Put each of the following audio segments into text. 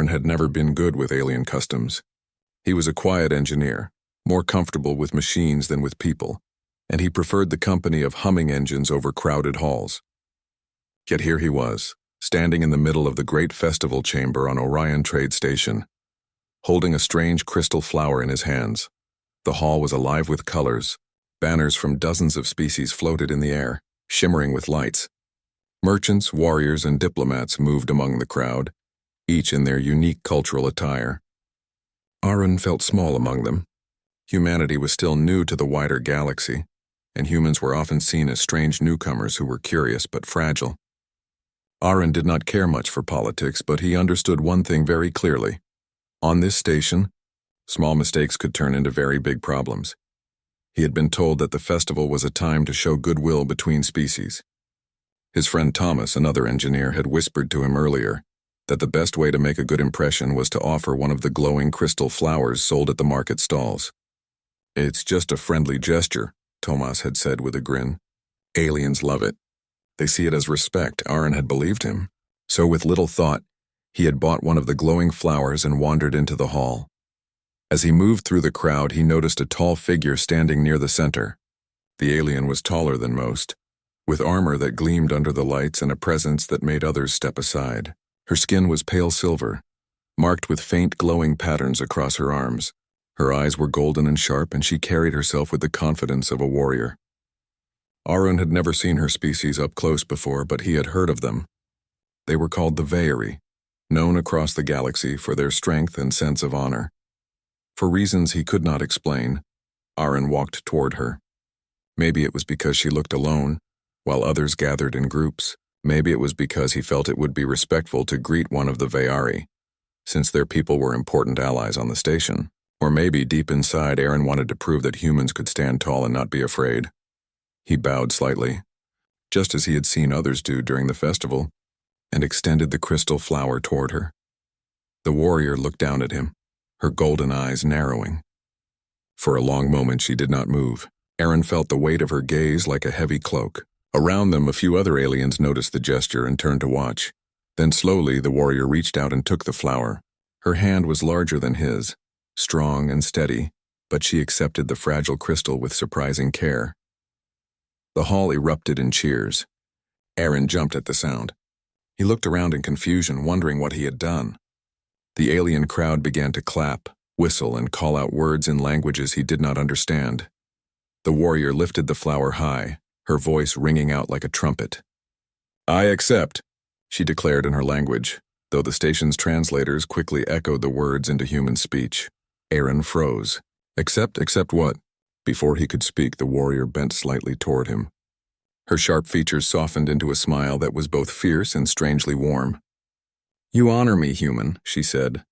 Aaron had never been good with alien customs. He was a quiet engineer, more comfortable with machines than with people, and he preferred the company of humming engines over crowded halls. Yet here he was, standing in the middle of the great festival chamber on Orion Trade Station, holding a strange crystal flower in his hands. The hall was alive with colors. Banners from dozens of species floated in the air, shimmering with lights. Merchants, warriors, and diplomats moved among the crowd, each in their unique cultural attire. Aaron felt small among them. Humanity was still new to the wider galaxy, and humans were often seen as strange newcomers who were curious but fragile. Aaron did not care much for politics, but he understood one thing very clearly. On this station, small mistakes could turn into very big problems. He had been told that the festival was a time to show goodwill between species. His friend Thomas, another engineer, had whispered to him earlier that the best way to make a good impression was to offer one of the glowing crystal flowers sold at the market stalls. "It's just a friendly gesture," Thomas had said with a grin. "Aliens love it. They see it as respect." Aaron had believed him. So with little thought, he had bought one of the glowing flowers and wandered into the hall. As he moved through the crowd, he noticed a tall figure standing near the center. The alien was taller than most, with armor that gleamed under the lights and a presence that made others step aside. Her skin was pale silver, marked with faint glowing patterns across her arms. Her eyes were golden and sharp, and she carried herself with the confidence of a warrior. Aaron had never seen her species up close before, but he had heard of them. They were called the Ve'ari, known across the galaxy for their strength and sense of honor. For reasons he could not explain, Aaron walked toward her. Maybe it was because she looked alone, while others gathered in groups. Maybe it was because he felt it would be respectful to greet one of the Ve'ari, since their people were important allies on the station. Or maybe deep inside, Aaron wanted to prove that humans could stand tall and not be afraid. He bowed slightly, just as he had seen others do during the festival, and extended the crystal flower toward her. The warrior looked down at him, her golden eyes narrowing. For a long moment she did not move. Aaron felt the weight of her gaze like a heavy cloak. Around them, a few other aliens noticed the gesture and turned to watch. Then slowly, the warrior reached out and took the flower. Her hand was larger than his, strong and steady, but she accepted the fragile crystal with surprising care. The hall erupted in cheers. Aaron jumped at the sound. He looked around in confusion, wondering what he had done. The alien crowd began to clap, whistle, and call out words in languages he did not understand. The warrior lifted the flower high, her voice ringing out like a trumpet. "I accept," she declared in her language, though the station's translators quickly echoed the words into human speech. Aaron froze. Accept what?" Before he could speak, the warrior bent slightly toward him. Her sharp features softened into a smile that was both fierce and strangely warm. "You honor me, human," she said.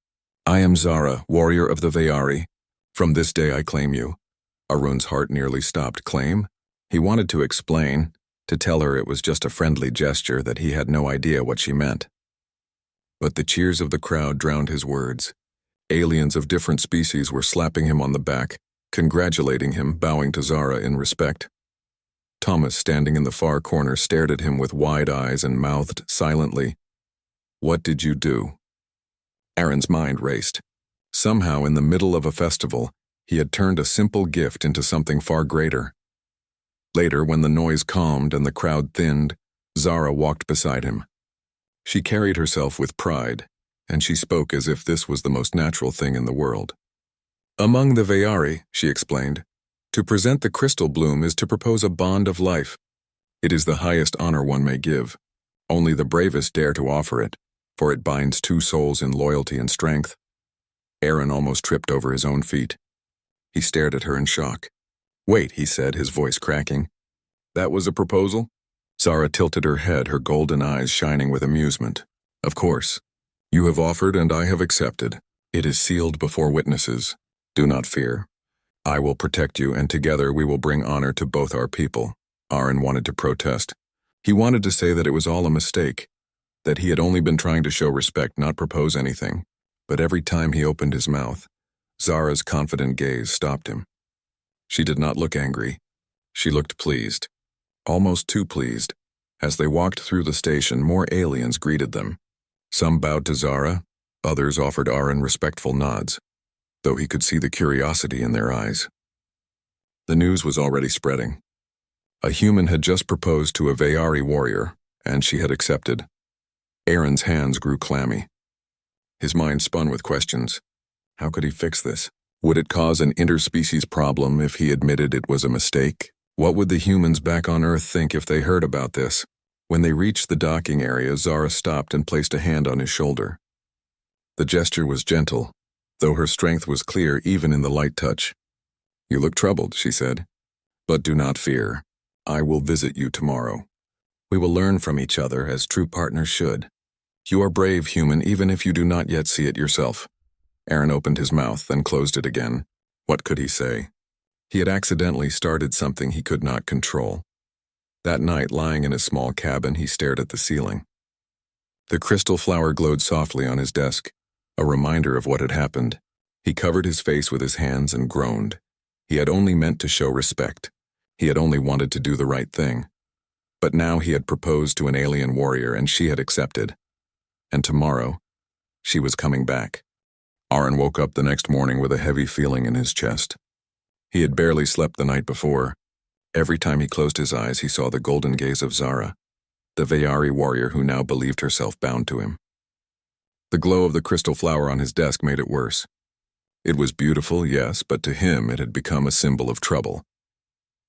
"I am Zara, warrior of the Ve'ari. From this day I claim you." Arun's heart nearly stopped. Claim? He wanted to explain, to tell her it was just a friendly gesture, that he had no idea what she meant. But the cheers of the crowd drowned his words. Aliens of different species were slapping him on the back, congratulating him, bowing to Zara in respect. Thomas, standing in the far corner, stared at him with wide eyes and mouthed silently, "What did you do?" Aaron's mind raced. Somehow, in the middle of a festival, he had turned a simple gift into something far greater. Later, when the noise calmed and the crowd thinned, Zara walked beside him. She carried herself with pride, and she spoke as if this was the most natural thing in the world. "Among the Ve'ari," she explained, "to present the crystal bloom is to propose a bond of life. It is the highest honor one may give. Only the bravest dare to offer it, for it binds two souls in loyalty and strength." Aaron almost tripped over his own feet. He stared at her in shock. "Wait," he said, his voice cracking. "That was a proposal?" Zara tilted her head, her golden eyes shining with amusement. "Of course. You have offered and I have accepted. It is sealed before witnesses. Do not fear. I will protect you, and together we will bring honor to both our people." Aaron wanted to protest. He wanted to say that it was all a mistake, that he had only been trying to show respect, not propose anything. But every time he opened his mouth, Zara's confident gaze stopped him. She did not look angry. She looked pleased, almost too pleased. As they walked through the station, more aliens greeted them. Some bowed to Zara, Others offered Aaron respectful nods, though he could see the curiosity in their eyes. The news was already spreading. A human had just proposed to a Vayari warrior, and she had accepted. Aaron's hands grew clammy. His mind spun with questions. How could he fix this? Would it cause an interspecies problem if he admitted it was a mistake? What would the humans back on Earth think if they heard about this? When they reached the docking area, Zara stopped and placed a hand on his shoulder. The gesture was gentle, though her strength was clear even in the light touch. You look troubled, she said. But do not fear. I will visit you tomorrow. We will learn from each other as true partners should. You are brave, human, even if you do not yet see it yourself. Aaron opened his mouth, then closed it again. What could he say? He had accidentally started something he could not control. That night, lying in a small cabin, he stared at the ceiling. The crystal flower glowed softly on his desk, a reminder of what had happened. He covered his face with his hands and groaned. He had only meant to show respect. He had only wanted to do the right thing. But now he had proposed to an alien warrior and she had accepted. And tomorrow, she was coming back. Aaron woke up the next morning with a heavy feeling in his chest. He had barely slept the night before. Every time he closed his eyes, he saw the golden gaze of Zara, the Vayari warrior who now believed herself bound to him. The glow of the crystal flower on his desk made it worse. It was beautiful, yes, but to him it had become a symbol of trouble.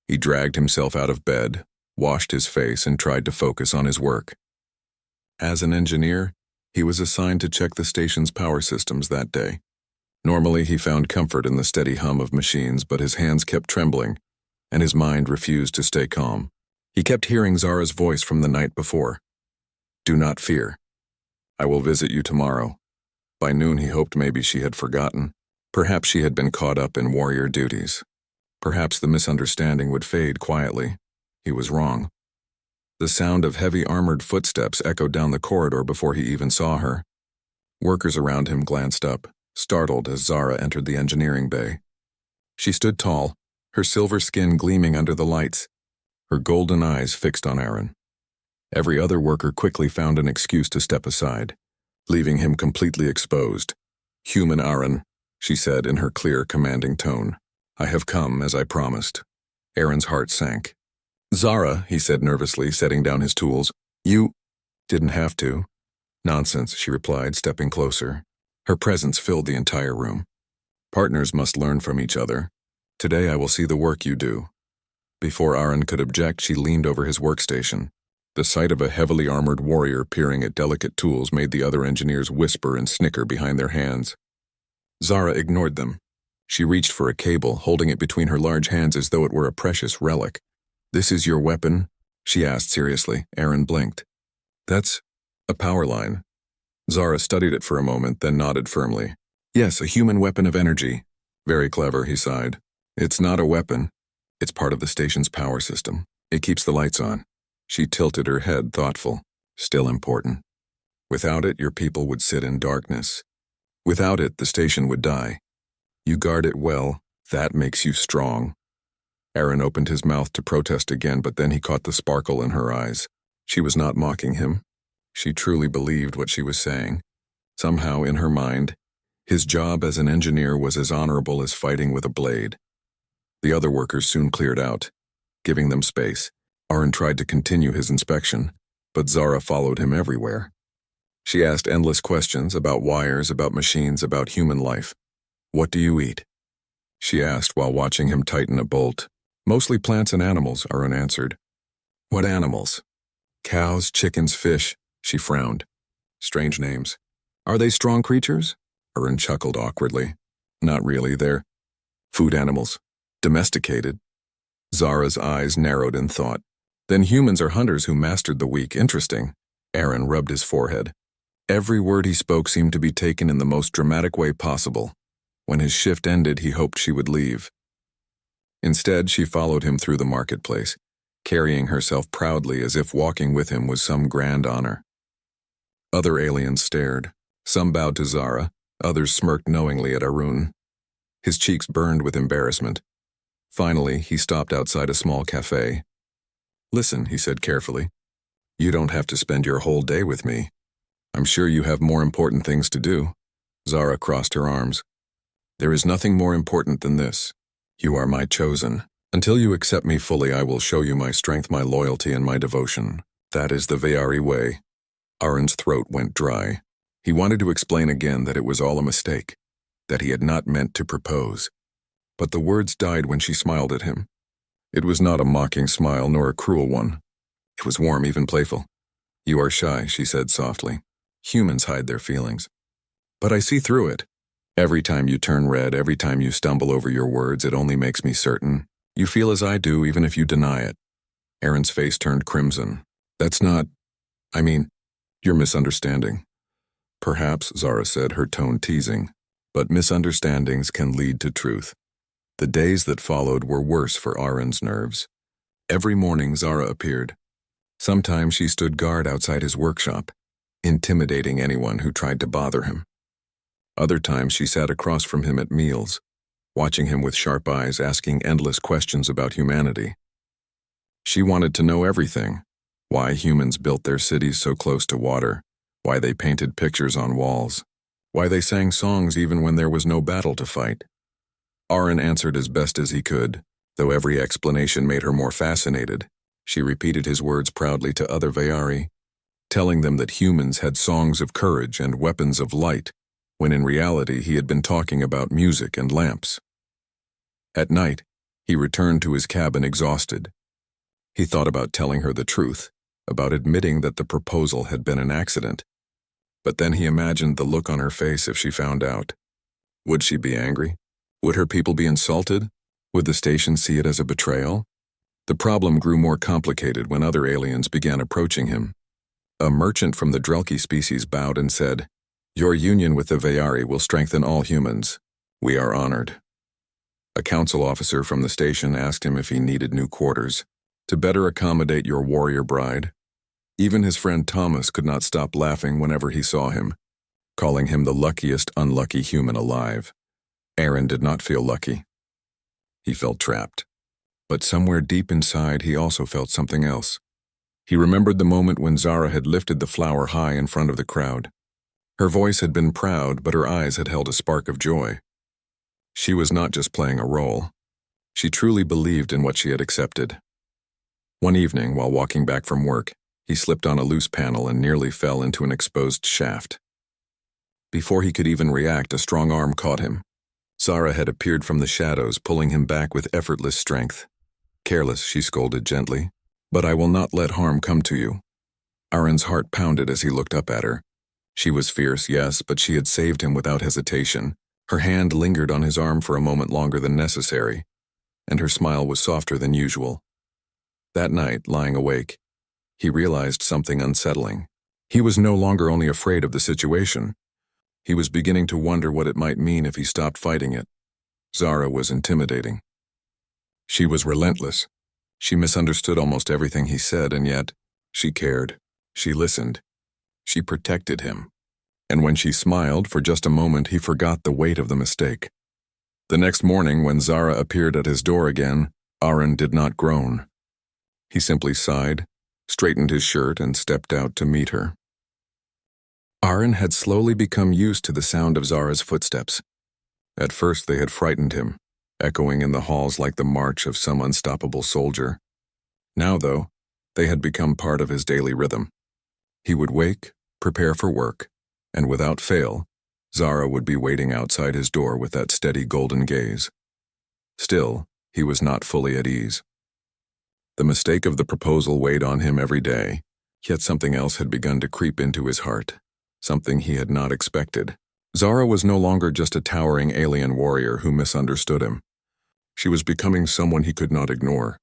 He dragged himself out of bed, washed his face, and tried to focus on his work. As an engineer, he was assigned to check the station's power systems that day. Normally, he found comfort in the steady hum of machines, but his hands kept trembling, and his mind refused to stay calm. He kept hearing Zara's voice from the night before. Do not fear. I will visit you tomorrow. By noon, he hoped maybe she had forgotten. Perhaps she had been caught up in warrior duties. Perhaps the misunderstanding would fade quietly. He was wrong. The sound of heavy armored footsteps echoed down the corridor before he even saw her. Workers around him glanced up, startled as Zara entered the engineering bay. She stood tall, her silver skin gleaming under the lights, her golden eyes fixed on Aaron. Every other worker quickly found an excuse to step aside, leaving him completely exposed. Human Aaron, she said in her clear, commanding tone. I have come as I promised. Aaron's heart sank. Zara, he said nervously, setting down his tools. You didn't have to. Nonsense, she replied, stepping closer. Her presence filled the entire room. Partners must learn from each other. Today I will see the work you do. Before Aaron could object, she leaned over his workstation. The sight of a heavily armored warrior peering at delicate tools made the other engineers whisper and snicker behind their hands. Zara ignored them. She reached for a cable, holding it between her large hands as though it were a precious relic. This is your weapon? She asked seriously. Aaron blinked. That's a power line. Zara studied it for a moment, then nodded firmly. Yes, a human weapon of energy. Very clever, he sighed. It's not a weapon. It's part of the station's power system. It keeps the lights on. She tilted her head, thoughtful. Still important. Without it, your people would sit in darkness. Without it, the station would die. You guard it well. That makes you strong. Aaron opened his mouth to protest again, but then he caught the sparkle in her eyes. She was not mocking him. She truly believed what she was saying. Somehow, in her mind, his job as an engineer was as honorable as fighting with a blade. The other workers soon cleared out, giving them space. Aaron tried to continue his inspection, but Zara followed him everywhere. She asked endless questions about wires, about machines, about human life. What do you eat? She asked while watching him tighten a bolt. Mostly plants and animals, Aaron answered. What animals? Cows, chickens, fish, she frowned. Strange names. Are they strong creatures? Aaron chuckled awkwardly. Not really, they're food animals. Domesticated. Zara's eyes narrowed in thought. Then humans are hunters who mastered the weak. Interesting. Aaron rubbed his forehead. Every word he spoke seemed to be taken in the most dramatic way possible. When his shift ended, he hoped she would leave. Instead, she followed him through the marketplace, carrying herself proudly as if walking with him was some grand honor. Other aliens stared. Some bowed to Zara, others smirked knowingly at Arun. His cheeks burned with embarrassment. Finally, he stopped outside a small cafe. Listen, he said carefully. You don't have to spend your whole day with me. I'm sure you have more important things to do. Zara crossed her arms. There is nothing more important than this. You are my chosen. Until you accept me fully, I will show you my strength, my loyalty, and my devotion. That is the Veari way. Aron's throat went dry. He wanted to explain again that it was all a mistake, that he had not meant to propose. But the words died when she smiled at him. It was not a mocking smile nor a cruel one. It was warm, even playful. You are shy, she said softly. Humans hide their feelings. But I see through it. Every time you turn red, every time you stumble over your words, it only makes me certain. You feel as I do, even if you deny it. Aron's face turned crimson. That's not... you're misunderstanding. Perhaps, Zara said, her tone teasing. But misunderstandings can lead to truth. The days that followed were worse for Aron's nerves. Every morning Zara appeared. Sometimes she stood guard outside his workshop, intimidating anyone who tried to bother him. Other times she sat across from him at meals, watching him with sharp eyes, asking endless questions about humanity. She wanted to know everything: why humans built their cities so close to water, why they painted pictures on walls, why they sang songs even when there was no battle to fight. Aron answered as best as he could, though every explanation made her more fascinated. She repeated his words proudly to other Veari, telling them that humans had songs of courage and weapons of light, when in reality he had been talking about music and lamps. At night, he returned to his cabin exhausted. He thought about telling her the truth, about admitting that the proposal had been an accident. But then he imagined the look on her face if she found out. Would she be angry? Would her people be insulted? Would the station see it as a betrayal? The problem grew more complicated when other aliens began approaching him. A merchant from the Drelki species bowed and said, "Your union with the Veari will strengthen all humans. We are honored." A council officer from the station asked him if he needed new quarters, to better accommodate your warrior bride. Even his friend Thomas could not stop laughing whenever he saw him, calling him the luckiest unlucky human alive. Aron did not feel lucky. He felt trapped. But somewhere deep inside, he also felt something else. He remembered the moment when Zara had lifted the flower high in front of the crowd. Her voice had been proud, but her eyes had held a spark of joy. She was not just playing a role. She truly believed in what she had accepted. One evening, while walking back from work, he slipped on a loose panel and nearly fell into an exposed shaft. Before he could even react, a strong arm caught him. Zara had appeared from the shadows, pulling him back with effortless strength. "Careless," she scolded gently, "but I will not let harm come to you." Aron's heart pounded as he looked up at her. She was fierce, yes, but she had saved him without hesitation. Her hand lingered on his arm for a moment longer than necessary, and her smile was softer than usual. That night, lying awake, he realized something unsettling. He was no longer only afraid of the situation. He was beginning to wonder what it might mean if he stopped fighting it. Zara was intimidating. She was relentless. She misunderstood almost everything he said, and yet she cared. She listened. She protected him. And when she smiled, for just a moment, he forgot the weight of the mistake. The next morning, when Zara appeared at his door again, Aron did not groan. He simply sighed, straightened his shirt, and stepped out to meet her. Aron had slowly become used to the sound of Zara's footsteps. At first they had frightened him, echoing in the halls like the march of some unstoppable soldier. Now, though, they had become part of his daily rhythm. He would wake, prepare for work, and without fail, Zara would be waiting outside his door with that steady golden gaze. Still, he was not fully at ease. The mistake of the proposal weighed on him every day, yet something else had begun to creep into his heart, something he had not expected. Zara was no longer just a towering alien warrior who misunderstood him. She was becoming someone he could not ignore,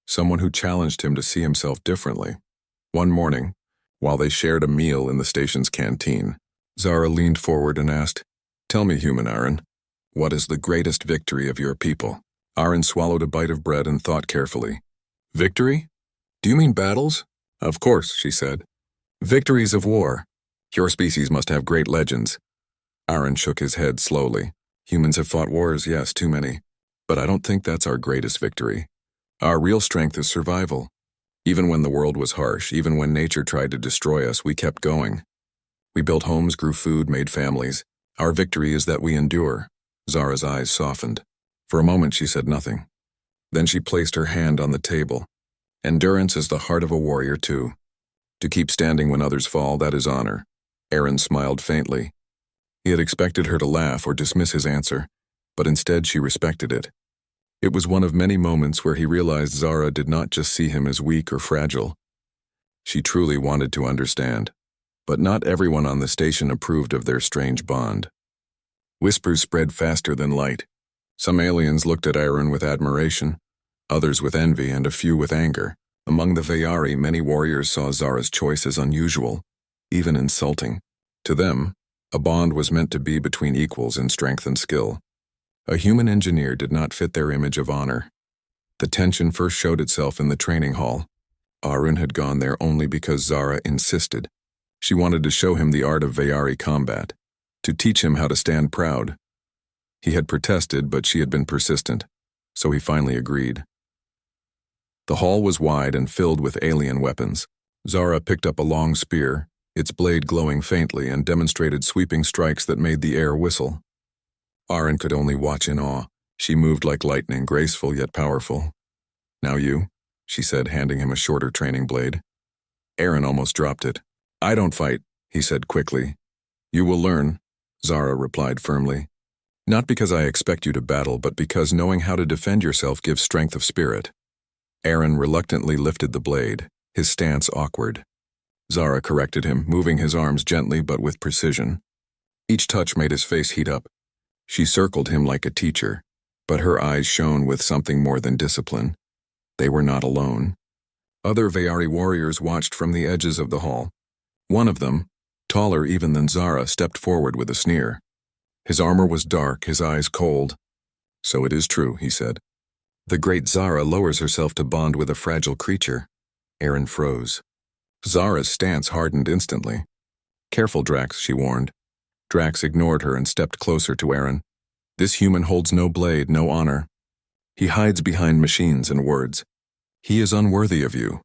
someone who challenged him to see himself differently. One morning, while they shared a meal in the station's canteen, Zara leaned forward and asked, "Tell me, human Aron, what is the greatest victory of your people?" Aron swallowed a bite of bread and thought carefully. "Victory? Do you mean battles?" "Of course," she said. "Victories of war. Your species must have great legends." Aron shook his head slowly. "Humans have fought wars, yes, too many. But I don't think that's our greatest victory. Our real strength is survival. Even when the world was harsh, even when nature tried to destroy us, we kept going. We built homes, grew food, made families, Our victory is that we endure. Zara's eyes softened. For a moment she said nothing. Then she placed her hand on the table. Endurance is the heart of a warrior too. To keep standing when others fall, that is honor. Aaron smiled faintly. He had expected her to laugh or dismiss his answer, but instead she respected it. It was one of many moments where he realized Zara did not just see him as weak or fragile. She truly wanted to understand. But not everyone on the station approved of their strange bond. Whispers spread faster than light. Some aliens looked at Aaron with admiration, others with envy, and a few with anger. Among the Vayari, many warriors saw Zara's choice as unusual, even insulting. To them, a bond was meant to be between equals in strength and skill. A human engineer did not fit their image of honor. The tension first showed itself in the training hall. Aaron had gone there only because Zara insisted. She wanted to show him the art of Vayari combat, to teach him how to stand proud. He had protested, but she had been persistent, so he finally agreed. The hall was wide and filled with alien weapons. Zara picked up a long spear, its blade glowing faintly, and demonstrated sweeping strikes that made the air whistle. Aaron could only watch in awe. She moved like lightning, graceful yet powerful. "Now you," she said, handing him a shorter training blade. Aaron almost dropped it. "I don't fight," he said quickly. "You will learn," Zara replied firmly. "Not because I expect you to battle, but because knowing how to defend yourself gives strength of spirit." Aaron reluctantly lifted the blade, his stance awkward. Zara corrected him, moving his arms gently but with precision. Each touch made his face heat up. She circled him like a teacher, but her eyes shone with something more than discipline. They were not alone. Other Vayari warriors watched from the edges of the hall. One of them, taller even than Zara, stepped forward with a sneer. His armor was dark, his eyes cold. "So it is true," he said. "The great Zara lowers herself to bond with a fragile creature." Aaron froze. Zara's stance hardened instantly. "Careful, Drax," she warned. Drax ignored her and stepped closer to Aaron. "This human holds no blade, no honor. He hides behind machines and words. He is unworthy of you."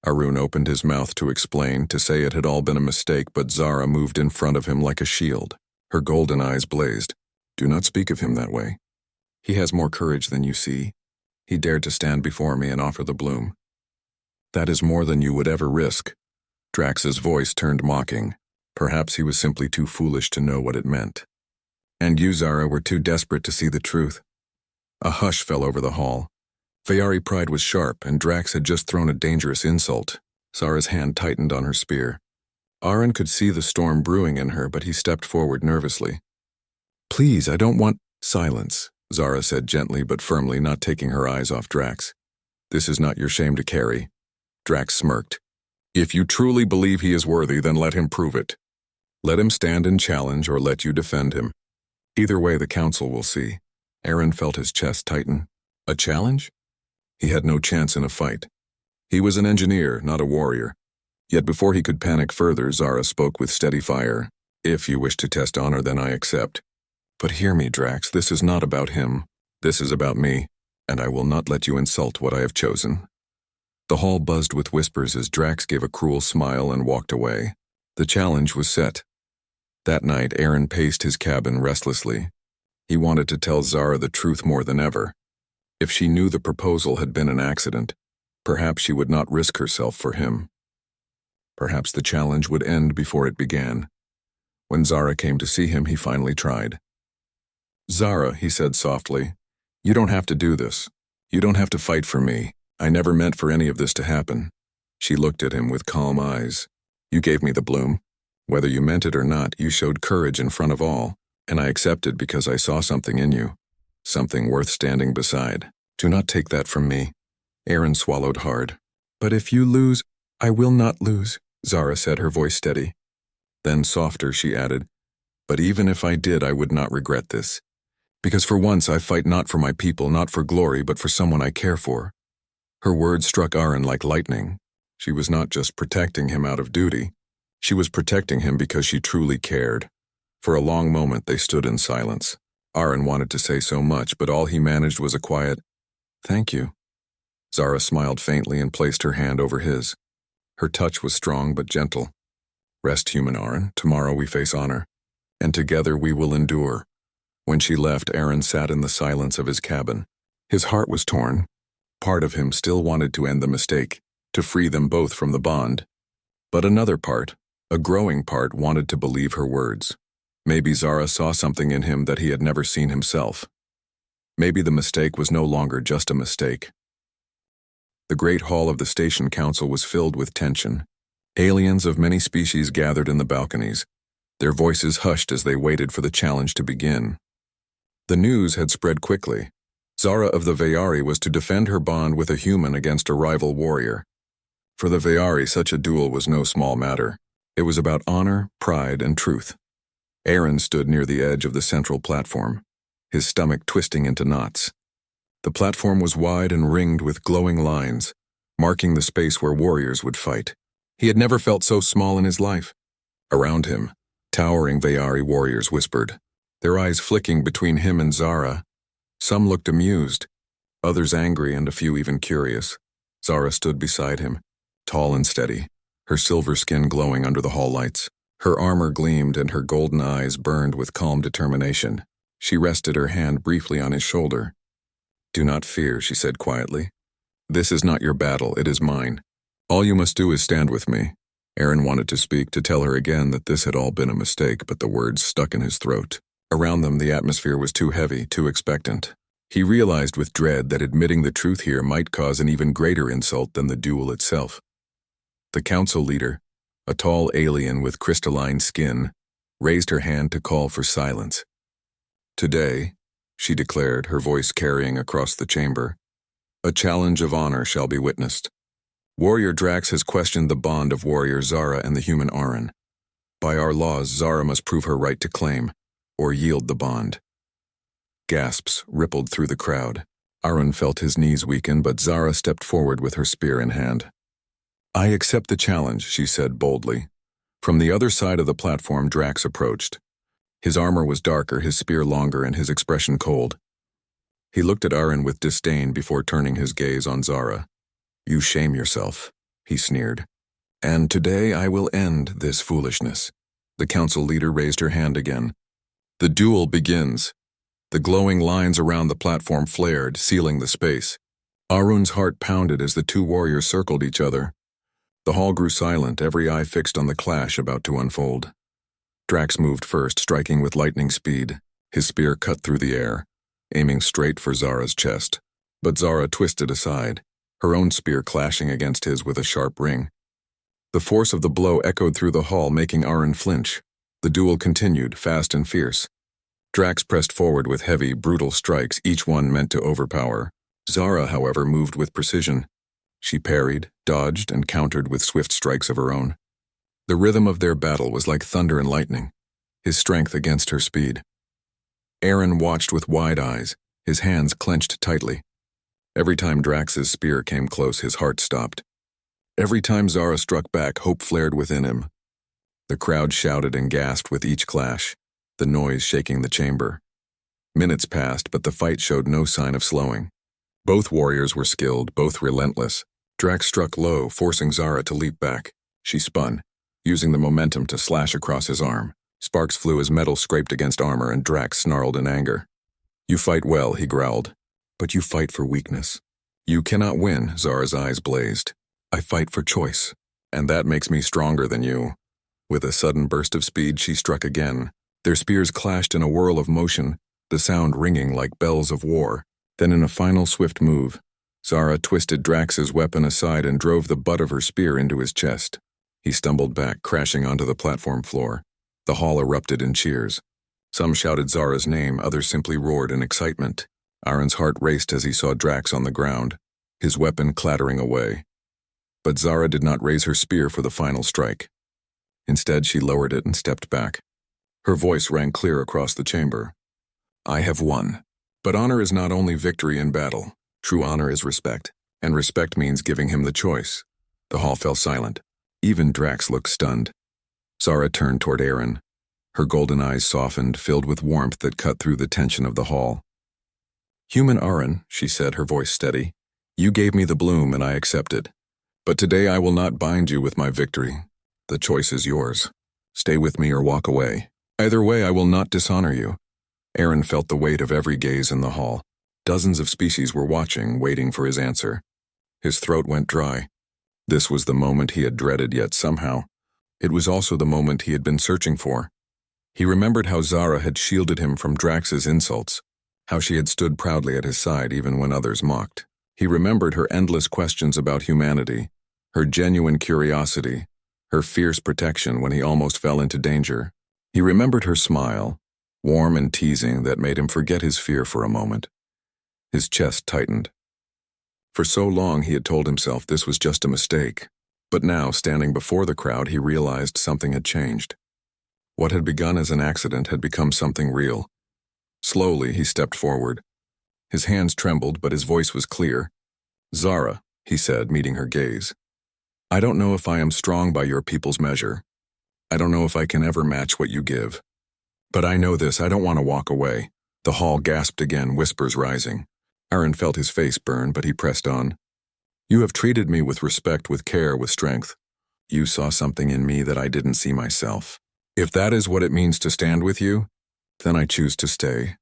Arun opened his mouth to explain, to say it had all been a mistake, but Zara moved in front of him like a shield. Her golden eyes blazed. "Do not speak of him that way. He has more courage than you see. He dared to stand before me and offer the bloom. That is more than you would ever risk." Drax's voice turned mocking. Perhaps he was simply too foolish to know what it meant. "And you, Zara, were too desperate to see the truth." A hush fell over the hall. Vayari pride was sharp, and Drax had just thrown a dangerous insult. Zara's hand tightened on her spear. Aaron could see the storm brewing in her, but he stepped forward nervously. "Please, I don't want—" "Silence," Zara said gently but firmly, not taking her eyes off Drax. "This is not your shame to carry." Drax smirked. "If you truly believe he is worthy, then let him prove it. Let him stand and challenge, or let you defend him. Either way, the council will see." Aaron felt his chest tighten. A challenge? He had no chance in a fight. He was an engineer, not a warrior. Yet before he could panic further, Zara spoke with steady fire. "If you wish to test honor, then I accept. But hear me, Drax, this is not about him. This is about me, and I will not let you insult what I have chosen." The hall buzzed with whispers as Drax gave a cruel smile and walked away. The challenge was set. That night, Aaron paced his cabin restlessly. He wanted to tell Zara the truth more than ever. If she knew the proposal had been an accident, perhaps she would not risk herself for him. Perhaps the challenge would end before it began. When Zara came to see him, he finally tried. "Zara," he said softly, "you don't have to do this. You don't have to fight for me. I never meant for any of this to happen." She looked at him with calm eyes. "You gave me the bloom. Whether you meant it or not, you showed courage in front of all, and I accepted because I saw something in you. Something worth standing beside. Do not take that from me." Aaron swallowed hard. "But if you lose—" "I will not lose," Zara said, her voice steady. Then softer, she added, "But even if I did, I would not regret this. Because for once I fight not for my people, not for glory, but for someone I care for." Her words struck Aaron like lightning. She was not just protecting him out of duty. She was protecting him because she truly cared. For a long moment they stood in silence. Aaron wanted to say so much, but all he managed was a quiet, "Thank you." Zara smiled faintly and placed her hand over his. Her touch was strong but gentle. "Rest, human Aaron. Tomorrow we face honor." and together we will endure. When she left, Aaron sat in the silence of his cabin. His heart was torn. Part of him still wanted to end the mistake, to free them both from the bond. But another part, a growing part, wanted to believe her words. Maybe Zara saw something in him that he had never seen himself. Maybe the mistake was no longer just a mistake. The great hall of the station council was filled with tension. Aliens of many species gathered in the balconies, their voices hushed as they waited for the challenge to begin. The news had spread quickly. Zara of the Vayari was to defend her bond with a human against a rival warrior. For the Vayari, such a duel was no small matter. It was about honor, pride, and truth. Aaron stood near the edge of the central platform, his stomach twisting into knots. The platform was wide and ringed with glowing lines, marking the space where warriors would fight. He had never felt so small in his life. Around him, towering Vayari warriors whispered, their eyes flicking between him and Zara. Some looked amused, others angry, and a few even curious. Zara stood beside him, tall and steady, her silver skin glowing under the hall lights. Her armor gleamed and her golden eyes burned with calm determination. She rested her hand briefly on his shoulder. "Do not fear," she said quietly. "This is not your battle, it is mine. All you must do is stand with me." Aaron wanted to speak, to tell her again that this had all been a mistake, but the words stuck in his throat. Around them, the atmosphere was too heavy, too expectant. He realized with dread that admitting the truth here might cause an even greater insult than the duel itself. The council leader, a tall alien with crystalline skin, raised her hand to call for silence. "Today," she declared, her voice carrying across the chamber, "a challenge of honor shall be witnessed. Warrior Drax has questioned the bond of warrior Zara and the human Aaron. By our laws, Zara must prove her right to claim, or yield the bond." Gasps rippled through the crowd. Aaron felt his knees weaken, but Zara stepped forward with her spear in hand. "I accept the challenge," she said boldly. From the other side of the platform, Drax approached. His armor was darker, his spear longer, and his expression cold. He looked at Aaron with disdain before turning his gaze on Zara. "You shame yourself," he sneered. "And today I will end this foolishness." The council leader raised her hand again. The duel begins. The glowing lines around the platform flared, sealing the space. Arun's heart pounded as the two warriors circled each other. The hall grew silent, every eye fixed on the clash about to unfold. Drax moved first, striking with lightning speed. His spear cut through the air, aiming straight for Zara's chest. But Zara twisted aside, her own spear clashing against his with a sharp ring. The force of the blow echoed through the hall, making Aaron flinch. The duel continued, fast and fierce. Drax pressed forward with heavy, brutal strikes, each one meant to overpower. Zara, however, moved with precision. She parried, dodged, and countered with swift strikes of her own. The rhythm of their battle was like thunder and lightning, his strength against her speed. Aaron watched with wide eyes, his hands clenched tightly. Every time Drax's spear came close, his heart stopped. Every time Zara struck back, hope flared within him. The crowd shouted and gasped with each clash, the noise shaking the chamber. Minutes passed, but the fight showed no sign of slowing. Both warriors were skilled, both relentless. Drax struck low, forcing Zara to leap back. She spun, using the momentum to slash across his arm. Sparks flew as metal scraped against armor, and Drax snarled in anger. "You fight well," he growled, "but you fight for weakness." "You cannot win," Zara's eyes blazed. "I fight for choice, and that makes me stronger than you." With a sudden burst of speed, she struck again. Their spears clashed in a whirl of motion, the sound ringing like bells of war. Then in a final swift move, Zara twisted Drax's weapon aside and drove the butt of her spear into his chest. He stumbled back, crashing onto the platform floor. The hall erupted in cheers. Some shouted Zara's name, others simply roared in excitement. Aaron's heart raced as he saw Drax on the ground, his weapon clattering away. But Zara did not raise her spear for the final strike. Instead, she lowered it and stepped back. Her voice rang clear across the chamber. "I have won. But honor is not only victory in battle. True honor is respect, and respect means giving him the choice." The hall fell silent. Even Drax looked stunned. Zara turned toward Aaron. Her golden eyes softened, filled with warmth that cut through the tension of the hall. "Human Aaron," she said, her voice steady, "you gave me the bloom and I accepted. But today I will not bind you with my victory. The choice is yours. Stay with me or walk away." Either way, I will not dishonor you. Aaron felt the weight of every gaze in the hall. Dozens of species were watching, waiting for his answer. His throat went dry. This was the moment he had dreaded, yet somehow, it was also the moment he had been searching for. He remembered how Zara had shielded him from Drax's insults, how she had stood proudly at his side even when others mocked. He remembered her endless questions about humanity, her genuine curiosity, her fierce protection when he almost fell into danger. He remembered her smile, warm and teasing, that made him forget his fear for a moment. His chest tightened. For so long he had told himself this was just a mistake, but now, standing before the crowd, he realized something had changed. What had begun as an accident had become something real. Slowly, he stepped forward. His hands trembled, but his voice was clear. "Zara," he said, meeting her gaze. "I don't know if I am strong by your people's measure. I don't know if I can ever match what you give. But I know this, I don't want to walk away." The hall gasped again, whispers rising. Aaron felt his face burn, but he pressed on. "You have treated me with respect, with care, with strength. You saw something in me that I didn't see myself. If that is what it means to stand with you, then I choose to stay."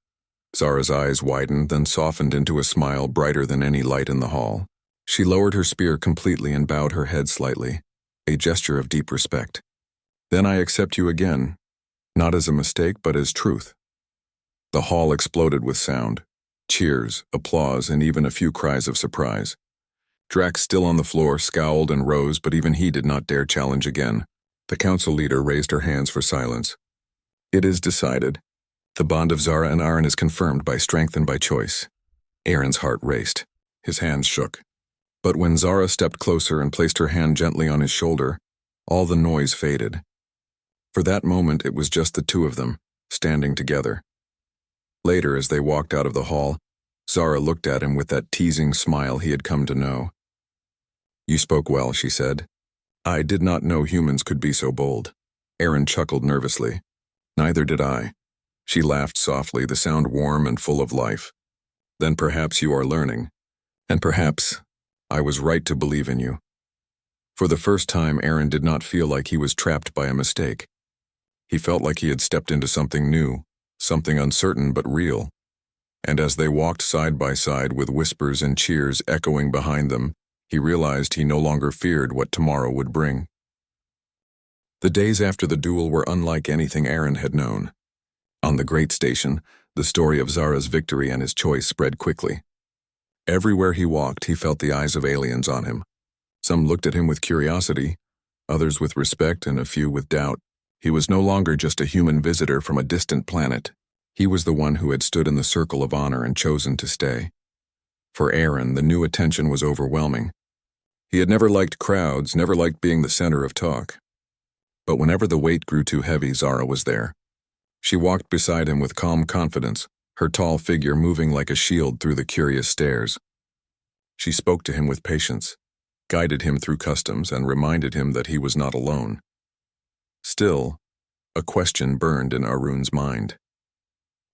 Zara's eyes widened, then softened into a smile brighter than any light in the hall. She lowered her spear completely and bowed her head slightly, a gesture of deep respect. "Then I accept you again, not as a mistake, but as truth." The hall exploded with sound. Cheers, applause, and even a few cries of surprise. Drax, still on the floor, scowled and rose, but even he did not dare challenge again. The council leader raised her hands for silence. "It is decided. The bond of Zara and Aaron is confirmed by strength and by choice." Aaron's heart raced. His hands shook. But when Zara stepped closer and placed her hand gently on his shoulder, all the noise faded. For that moment, it was just the two of them, standing together. Later, as they walked out of the hall, Zara looked at him with that teasing smile he had come to know. "You spoke well," she said. "I did not know humans could be so bold." Aaron chuckled nervously. "Neither did I." She laughed softly, the sound warm and full of life. "Then perhaps you are learning. And perhaps I was right to believe in you." For the first time, Aaron did not feel like he was trapped by a mistake. He felt like he had stepped into something new, something uncertain but real. And as they walked side by side with whispers and cheers echoing behind them, he realized he no longer feared what tomorrow would bring. The days after the duel were unlike anything Aaron had known. On the great station, the story of Zara's victory and his choice spread quickly. Everywhere he walked, he felt the eyes of aliens on him. Some looked at him with curiosity, others with respect, and a few with doubt. He was no longer just a human visitor from a distant planet. He was the one who had stood in the circle of honor and chosen to stay. For Aaron, the new attention was overwhelming. He had never liked crowds, never liked being the center of talk. But whenever the weight grew too heavy, Zara was there. She walked beside him with calm confidence, her tall figure moving like a shield through the curious stares. She spoke to him with patience, guided him through customs, and reminded him that he was not alone. Still, a question burned in Arun's mind.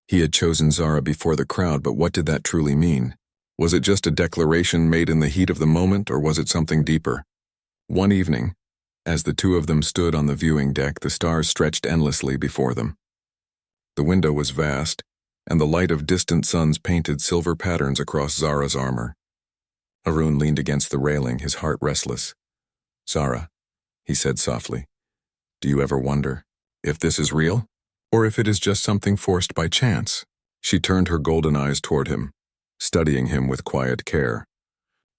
He had chosen Zara before the crowd, but what did that truly mean? Was it just a declaration made in the heat of the moment, or was it something deeper? One evening, as the two of them stood on the viewing deck, the stars stretched endlessly before them. The window was vast, and the light of distant suns painted silver patterns across Zara's armor. Arun leaned against the railing, his heart restless. "Zara," he said softly, "do you ever wonder if this is real, or if it is just something forced by chance?" She turned her golden eyes toward him, studying him with quiet care.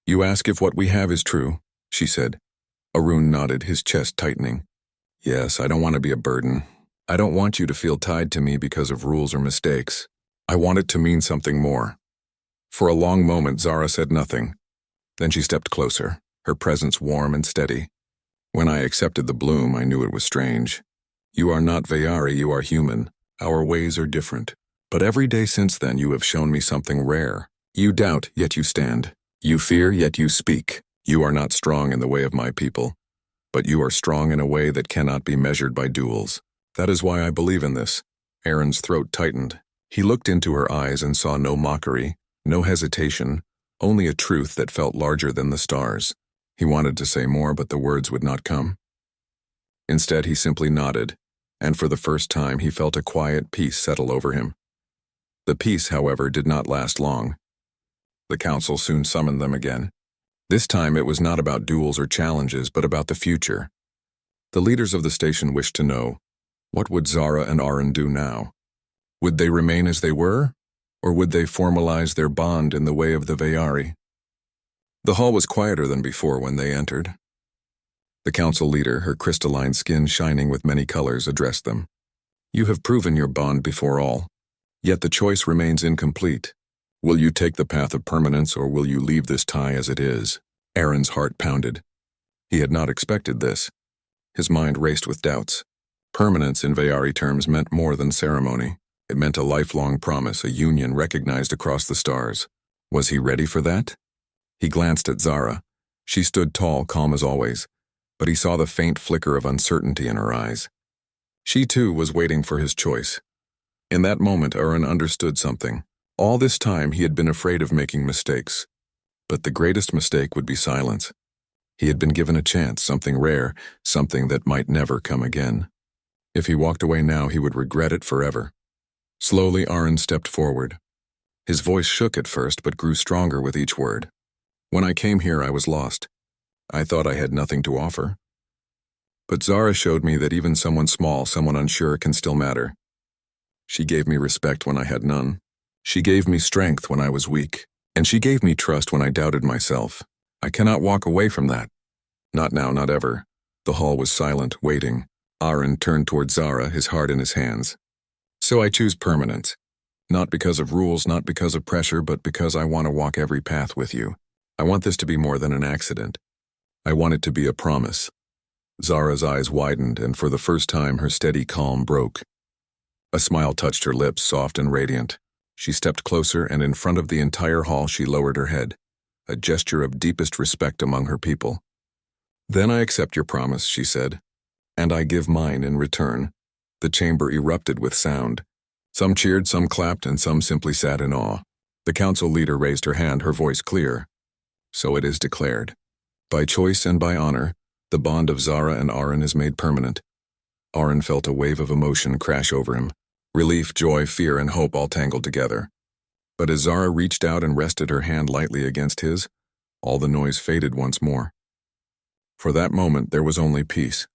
"You ask if what we have is true," she said. Arun nodded, his chest tightening. "Yes, I don't want to be a burden. I don't want you to feel tied to me because of rules or mistakes. I want it to mean something more." For a long moment, Zara said nothing. Then she stepped closer, her presence warm and steady. "When I accepted the bloom, I knew it was strange. You are not Vayari, you are human. Our ways are different. But every day since then, you have shown me something rare. You doubt, yet you stand. You fear, yet you speak. You are not strong in the way of my people, but you are strong in a way that cannot be measured by duels. That is why I believe in this." Aaron's throat tightened. He looked into her eyes and saw no mockery, no hesitation, only a truth that felt larger than the stars. He wanted to say more, but the words would not come. Instead, he simply nodded, and for the first time he felt a quiet peace settle over him. The peace, however, did not last long. The council soon summoned them again. This time it was not about duels or challenges, but about the future. The leaders of the station wished to know, what would Zara and Aaron do now? Would they remain as they were, or would they formalize their bond in the way of the Vayari? The hall was quieter than before when they entered. The council leader, her crystalline skin shining with many colors, addressed them. You have proven your bond before all, yet the choice remains incomplete. Will you take the path of permanence, or will you leave this tie as it is? Aaron's heart pounded. He had not expected this. His mind raced with doubts. Permanence in Vayari terms meant more than ceremony. It meant a lifelong promise, a union recognized across the stars. Was he ready for that? He glanced at Zara. She stood tall, calm as always, but he saw the faint flicker of uncertainty in her eyes. She too was waiting for his choice. In that moment, Aaron understood something. All this time he had been afraid of making mistakes. But the greatest mistake would be silence. He had been given a chance, something rare, something that might never come again. If he walked away now, he would regret it forever. Slowly, Aaron stepped forward. His voice shook at first, but grew stronger with each word. When I came here, I was lost. I thought I had nothing to offer. But Zara showed me that even someone small, someone unsure, can still matter. She gave me respect when I had none. She gave me strength when I was weak, and she gave me trust when I doubted myself. I cannot walk away from that. Not now, not ever. The hall was silent, waiting. Aaron turned toward Zara, his heart in his hands. So I choose permanence. Not because of rules, not because of pressure, but because I want to walk every path with you. I want this to be more than an accident. I want it to be a promise. Zara's eyes widened, and for the first time her steady calm broke. A smile touched her lips, soft and radiant. She stepped closer, and in front of the entire hall she lowered her head, a gesture of deepest respect among her people. Then I accept your promise, she said, and I give mine in return. The chamber erupted with sound. Some cheered, some clapped, and some simply sat in awe. The council leader raised her hand, her voice clear. So it is declared. By choice and by honor, the bond of Zara and Aaron is made permanent. Aaron felt a wave of emotion crash over him. Relief, joy, fear, and hope all tangled together. But as Zara reached out and rested her hand lightly against his, all the noise faded once more. For that moment, there was only peace.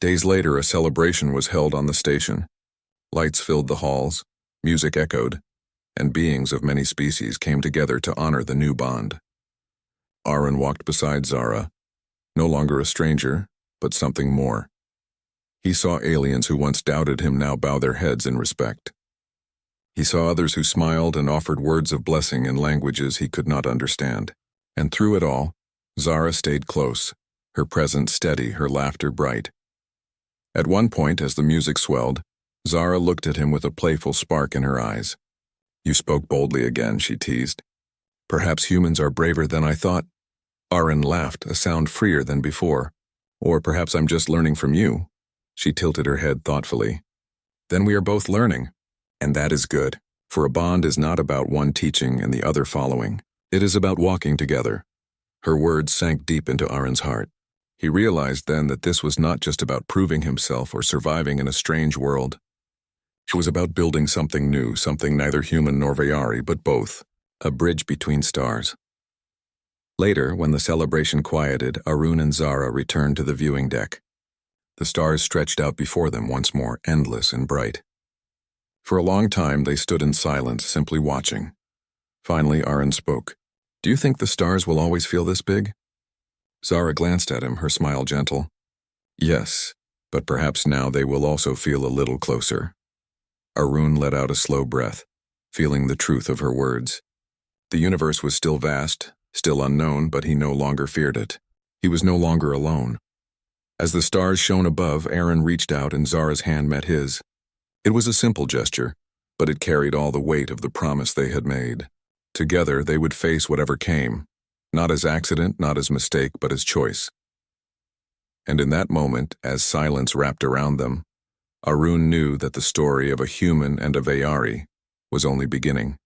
Days later, a celebration was held on the station. Lights filled the halls, music echoed, and beings of many species came together to honor the new bond. Aaron walked beside Zara, no longer a stranger, but something more. He saw aliens who once doubted him now bow their heads in respect. He saw others who smiled and offered words of blessing in languages he could not understand. And through it all, Zara stayed close, her presence steady, her laughter bright. At one point, as the music swelled, Zara looked at him with a playful spark in her eyes. You spoke boldly again, she teased. Perhaps humans are braver than I thought. Aaron laughed, a sound freer than before. Or perhaps I'm just learning from you. She tilted her head thoughtfully. Then we are both learning. And that is good, for a bond is not about one teaching and the other following. It is about walking together. Her words sank deep into Aaron's heart. He realized then that this was not just about proving himself or surviving in a strange world. It was about building something new, something neither human nor Vayari, but both, a bridge between stars. Later, when the celebration quieted, Arun and Zara returned to the viewing deck. The stars stretched out before them once more, endless and bright. For a long time, they stood in silence, simply watching. Finally, Aaron spoke. Do you think the stars will always feel this big? Zara glanced at him, her smile gentle. Yes, but perhaps now they will also feel a little closer. Arun let out a slow breath, feeling the truth of her words. The universe was still vast, still unknown, but he no longer feared it. He was no longer alone. As the stars shone above, Aaron reached out and Zara's hand met his. It was a simple gesture, but it carried all the weight of the promise they had made. Together, they would face whatever came, not as accident, not as mistake, but as choice. And in that moment, as silence wrapped around them, Arun knew that the story of a human and a Vayari was only beginning.